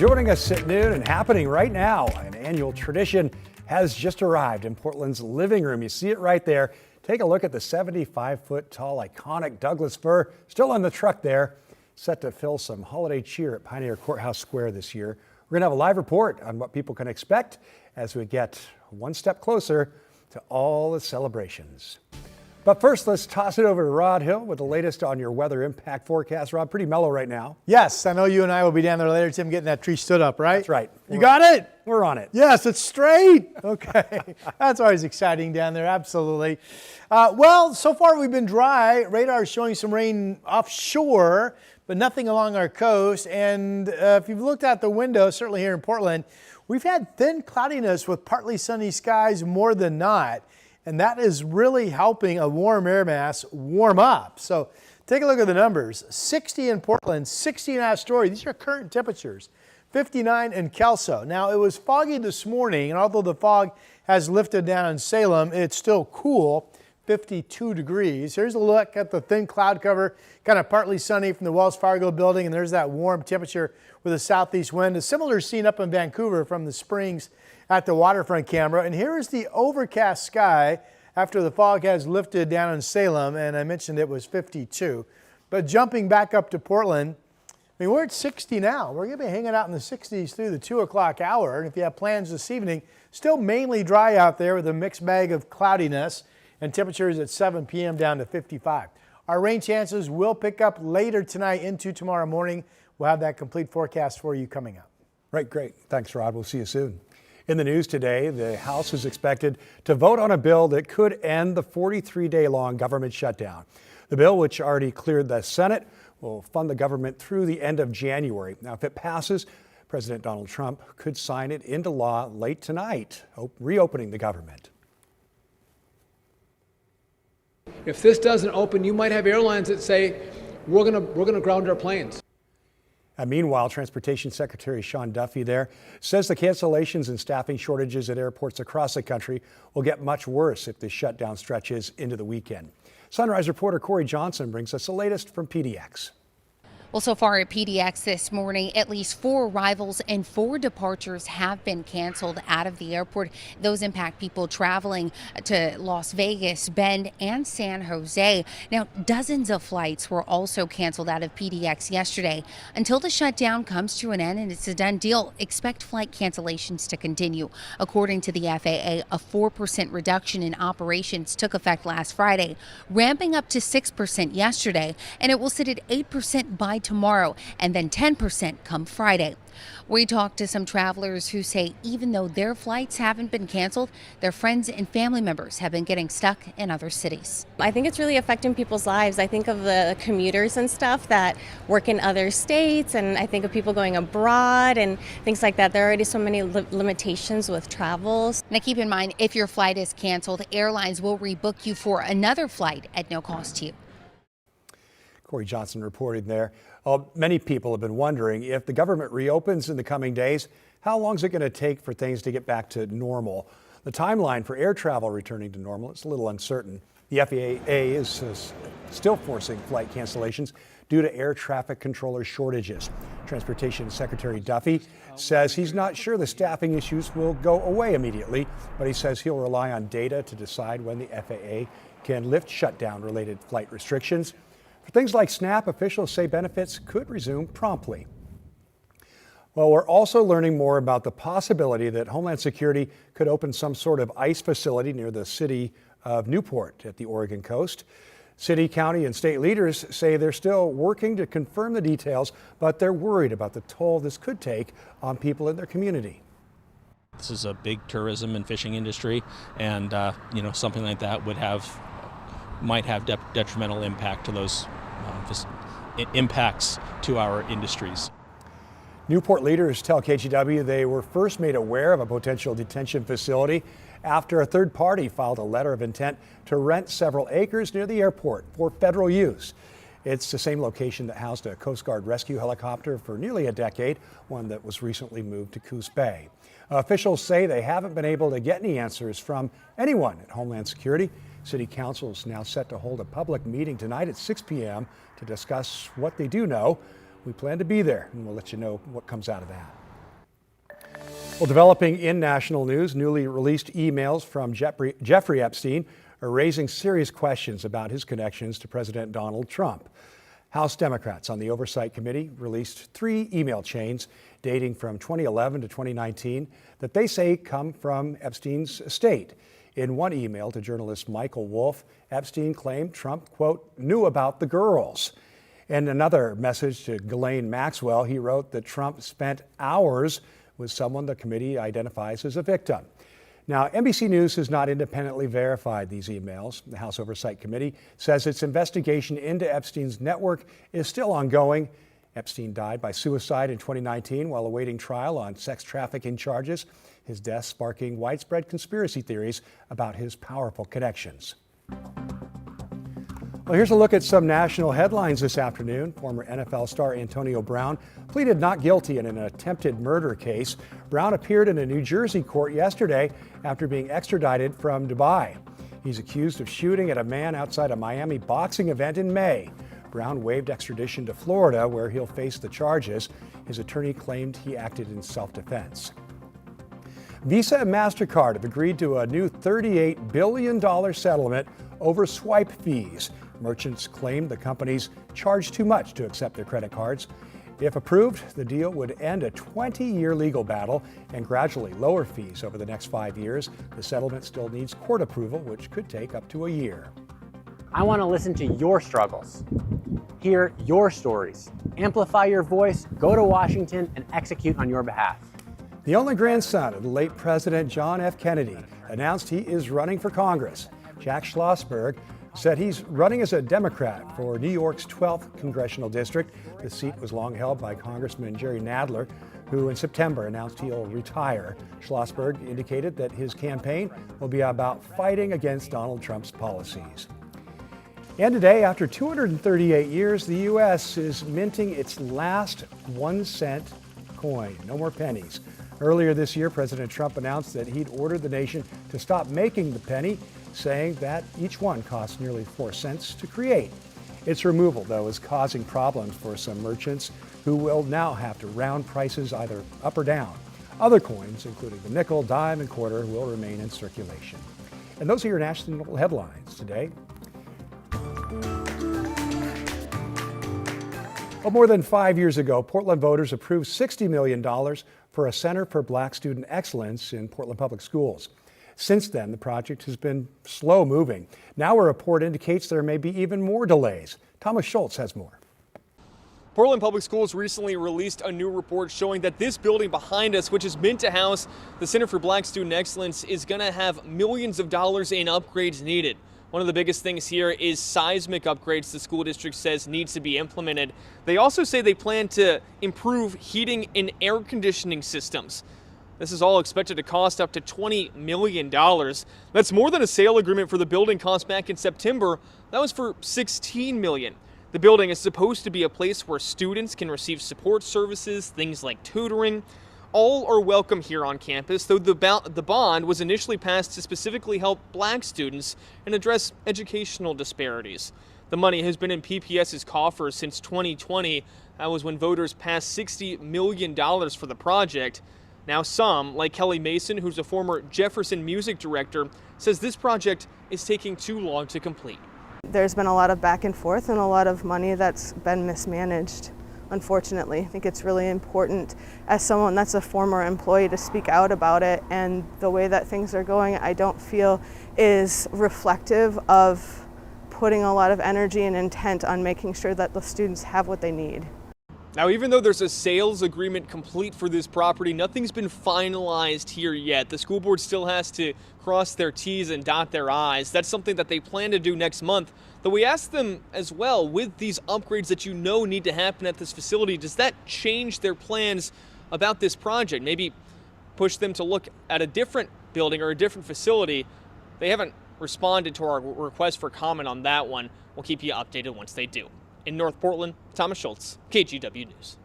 joining us at noon and happening right now. An annual tradition has just arrived in Portland's living room. You see it right there. Take a look at the 75-foot tall iconic Douglas fir still on the truck there, set to fill some holiday cheer at Pioneer Courthouse Square this year. We're going to have a live report on what people can expect as we get one step closer to all the celebrations. But first, let's toss it over to Rod Hill with the latest on your weather impact forecast. Rod, pretty mellow right now. Yes, I know you and I will be down there later, Tim, getting that tree stood up, right? That's right. You got it? We're on it. Yes, it's straight. Okay. That's always exciting down there, absolutely. Well, so far we've been dry. Radar is showing some rain offshore, but nothing along our coast. And if you've looked out the window, certainly here in Portland, we've had thin cloudiness with partly sunny skies more than not. And that is really helping a warm air mass warm up. So take a look at the numbers. 60 in Portland, 60 in Astoria. These are current temperatures. 59 in Kelso. Now, it was foggy this morning, and although the fog has lifted down in Salem, it's still cool, 52 degrees. Here's a look at the thin cloud cover, kind of partly sunny from the Wells Fargo building, and there's that warm temperature with a southeast wind. A similar scene up in Vancouver from the Springs at the waterfront camera. And here is the overcast sky after the fog has lifted down in Salem, and I mentioned it was 52. But jumping back up to Portland, I mean, we're at 60 now. We're going to be hanging out in the 60s through the 2 o'clock hour. And if you have plans this evening, still mainly dry out there with a mixed bag of cloudiness, and temperatures at 7 p.m. down to 55. Our rain chances will pick up later tonight into tomorrow morning. We'll have that complete forecast for you coming up. Right, great. Thanks, Rod. We'll see you soon. In the news today, the House is expected to vote on a bill that could end the 43-day-long government shutdown. The bill, which already cleared the Senate, will fund the government through the end of January. Now, if it passes, President Donald Trump could sign it into law late tonight, reopening the government. If this doesn't open, you might have airlines that say, we're going to ground our planes. And meanwhile, Transportation Secretary Sean Duffy there says the cancellations and staffing shortages at airports across the country will get much worse if the shutdown stretches into the weekend. Sunrise reporter Corey Johnson brings us the latest from PDX. Well, so far at PDX this morning, at least 4 arrivals and 4 departures have been canceled out of the airport. Those impact people traveling to Las Vegas, Bend, and San Jose. Now, dozens of flights were also canceled out of PDX yesterday. Until the shutdown comes to an end and it's a done deal, expect flight cancellations to continue. According to the FAA, a 4% reduction in operations took effect last Friday, ramping up to 6% yesterday, and it will sit at 8% by tomorrow, and then 10% come Friday. We talked to some travelers who say even though their flights haven't been canceled, their friends and family members have been getting stuck in other cities. I think it's really affecting people's lives. I think of the commuters and stuff that work in other states, and I think of people going abroad and things like that. There are already so many limitations with travels. Now keep in mind, if your flight is canceled, airlines will rebook you for another flight at no cost to you. Corey Johnson reporting there. Many people have been wondering if the government reopens in the coming days, how long is it going to take for things to get back to normal? The timeline for air travel returning to normal is a little uncertain. The FAA is still forcing flight cancellations due to air traffic controller shortages. Transportation Secretary Duffy says he's not sure the staffing issues will go away immediately, but he says he'll rely on data to decide when the FAA can lift shutdown-related flight restrictions. For things like SNAP, officials say benefits could resume promptly. Well, we're also learning more about the possibility that Homeland Security could open some sort of ICE facility near the city of Newport at the Oregon coast. City, county, and state leaders say they're still working to confirm the details, but they're worried about the toll this could take on people in their community. This is a big tourism and fishing industry, and something like that might have detrimental impact to those impacts to our industries. Newport leaders tell KGW they were first made aware of a potential detention facility after a third party filed a letter of intent to rent several acres near the airport for federal use. It's the same location that housed a Coast Guard rescue helicopter for nearly a decade, one that was recently moved to Coos Bay. Officials say they haven't been able to get any answers from anyone at Homeland Security. City Council is now set to hold a public meeting tonight at 6 p.m. to discuss what they do know. We plan to be there, and we'll let you know what comes out of that. Well, developing in national news, newly released emails from Jeffrey Epstein are raising serious questions about his connections to President Donald Trump. House Democrats on the Oversight Committee released 3 email chains dating from 2011 to 2019 that they say come from Epstein's estate. In one email to journalist Michael Wolff, Epstein claimed Trump, quote, knew about the girls. In another message to Ghislaine Maxwell, he wrote that Trump spent hours with someone the committee identifies as a victim. Now, NBC News has not independently verified these emails. The House Oversight Committee says its investigation into Epstein's network is still ongoing. Epstein died by suicide in 2019 while awaiting trial on sex trafficking charges, his death sparking widespread conspiracy theories about his powerful connections. Well, here's a look at some national headlines this afternoon. Former NFL star Antonio Brown pleaded not guilty in an attempted murder case. Brown appeared in a New Jersey court yesterday after being extradited from Dubai. He's accused of shooting at a man outside a Miami boxing event in May. Brown waived extradition to Florida, where he'll face the charges. His attorney claimed he acted in self-defense. Visa and MasterCard have agreed to a new $38 billion settlement over swipe fees. Merchants claim the companies charge too much to accept their credit cards. If approved, the deal would end a 20-year legal battle and gradually lower fees over the next 5 years. The settlement still needs court approval, which could take up to a year. I want to listen to your struggles, hear your stories, amplify your voice, go to Washington, and execute on your behalf. The only grandson of the late President John F. Kennedy announced he is running for Congress. Jack Schlossberg said he's running as a Democrat for New York's 12th congressional district. The seat was long held by Congressman Jerry Nadler, who in September announced he'll retire. Schlossberg indicated that his campaign will be about fighting against Donald Trump's policies. And today, after 238 years, the U.S. is minting its last 1-cent coin. No more pennies. Earlier this year, President Trump announced that he'd ordered the nation to stop making the penny, saying that each one costs nearly 4 cents to create. Its removal, though, is causing problems for some merchants who will now have to round prices either up or down. Other coins, including the nickel, dime, and quarter, will remain in circulation. And those are your national headlines today. Well, more than 5 years ago, Portland voters approved $60 million for a Center for Black Student Excellence in Portland Public Schools. Since then, the project has been slow moving. Now a report indicates there may be even more delays. Thomas Schultz has more. Portland Public Schools recently released a new report showing that this building behind us, which is meant to house the Center for Black Student Excellence, is going to have millions of dollars in upgrades needed. One of the biggest things here is seismic upgrades the school district says needs to be implemented. They also say they plan to improve heating and air conditioning systems. This is all expected to cost up to $20 million. That's more than a sale agreement for the building cost back in September. That was for $16 million. The building is supposed to be a place where students can receive support services, things like tutoring. All are welcome here on campus, though the bond was initially passed to specifically help black students and address educational disparities. The money has been in PPS's coffers since 2020. That was when voters passed $60 million for the project. Now some, like Kelly Mason, who's a former Jefferson music director, says this project is taking too long to complete. There's been a lot of back and forth and a lot of money that's been mismanaged, unfortunately. I think it's really important as someone that's a former employee to speak out about it, and the way that things are going, I don't feel is reflective of putting a lot of energy and intent on making sure that the students have what they need. Now, even though there's a sales agreement complete for this property, nothing's been finalized here yet. The school board still has to cross their T's and dot their I's. That's something that they plan to do next month. Though we asked them as well, with these upgrades that you know need to happen at this facility, does that change their plans about this project? Maybe push them to look at a different building or a different facility? They haven't responded to our request for comment on that one. We'll keep you updated once they do. In North Portland, Thomas Schultz, KGW News.